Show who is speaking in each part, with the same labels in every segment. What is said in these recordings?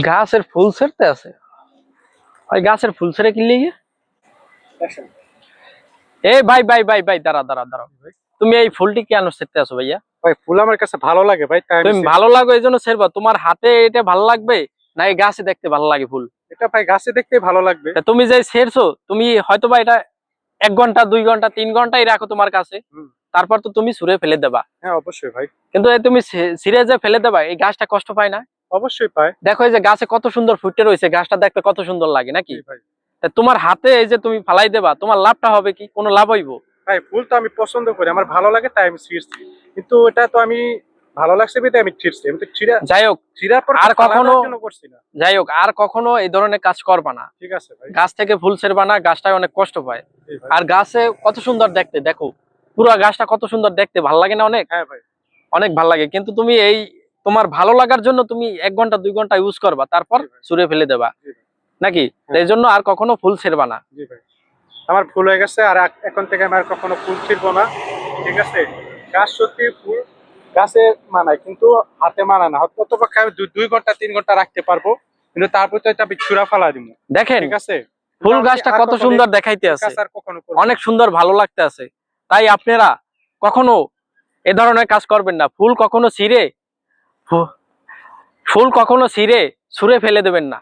Speaker 1: গাছের ফুল ছেড়তে আছে, ওই গাছের ফুল ছেড়ে কিনলে গিয়ে এই ভাই ভাই ভাই ভাই দাঁড়া দাঁড়া দাঁড়া, তুমি এই ফুলটি কেন ছেড়তে আছো ভাইয়া?
Speaker 2: ভাই ফুল আমার কাছে ভালো লাগে ভাই, তাই
Speaker 1: তুমি ভালো লাগবে এই জন্য ছেড়বা? তোমার হাতে এটা ভালো লাগবে না এই গাছে দেখতে ভালো লাগে ফুল?
Speaker 2: এটা ভাই গাছে দেখতে ভালো লাগবে।
Speaker 1: তুমি যে ছেড়ছো, তুমি হয়তো বা এটা 1 ঘন্টা 2 ঘন্টা 3 ঘন্টাই রাখো তোমার কাছে, তারপর তো তুমি ছুঁড়ে ফেলে দেবা।
Speaker 2: হ্যাঁ অবশ্যই ভাই।
Speaker 1: কিন্তু এই তুমি ছিঁড়ে যে ফেলে দেবা, এই গাছটা কষ্ট পায় না?
Speaker 2: অবশ্যই পায়।
Speaker 1: দেখো এই যে গাছে কত সুন্দর ফুটে রয়েছে, গাছটা দেখতে কত সুন্দর লাগে নাকি?
Speaker 2: ভাই
Speaker 1: তোমার হাতে এই যে তুমি ফালাই দেবা, তোমার লাভটা হবে কি? কোনো লাভ হইব?
Speaker 2: ভাই ফুল তো আমি পছন্দ করি, আমার ভালো লাগে তাই আমি ছিঁড়ছি, কিন্তু এটা তো আমি ভালো লাগছে বিধায় আমি ছিঁড়ছি, আমি তো
Speaker 1: যাই হোক,
Speaker 2: ছিঁড়ার পর
Speaker 1: আর কখনো
Speaker 2: করছি না।
Speaker 1: যাই হোক, আর কখনো এই ধরনের কাজ করবা না।
Speaker 2: ঠিক আছে ভাই।
Speaker 1: গাছ থেকে ফুল ছেড়বা না, গাছটায় অনেক কষ্ট পায়। আর গাছে কত সুন্দর দেখতে, দেখো পুরো গাছটা কত সুন্দর দেখতে, ভাল লাগে না অনেক?
Speaker 2: হ্যাঁ ভাই
Speaker 1: অনেক ভাল লাগে। কিন্তু তুমি এই তোমার ভালো লাগার জন্য তুমি 1 ঘন্টা 2 ঘন্টা ইউজ করবা, তারপর ছুঁড়ে ফেলে দেবা নাকি? এই জন্য আর কখনো ফুল ছেড়বা না।
Speaker 2: জি ভাই, আমার ফুল হয়ে গেছে, আর এখন থেকে আমি আর কখনো ফুল ছিড়বো না। ঠিক আছে, গাছ সত্যি ফুল গাছে মানায়, কিন্তু হাতে মানায় না। অত পক্ষে আমি 2 ঘন্টা 3 ঘন্টা রাখতে পারবো, কিন্তু তারপর তো এটা ছুঁড়া ফেলা দিব।
Speaker 1: দেখেন
Speaker 2: ঠিক আছে,
Speaker 1: ফুল গাছটা কত সুন্দর দেখাইতে আছে,
Speaker 2: আর কখনো
Speaker 1: অনেক সুন্দর ভালো লাগতে আছে। তাই আপনারা কখনো এ ধরনের কাজ করবেন না। ফুল কখনো ছিঁড়ে ছুঁড়ে ফেলে দেবেন না।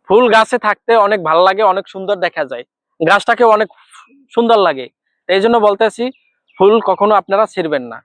Speaker 1: ফুল গাছে থাকতে অনেক ভালো লাগে, অনেক সুন্দর দেখা যায়, গাছটাকে অনেক সুন্দর লাগে। এই জন্য বলতেছি ফুল কখনো আপনারা ছিঁড়বেন না।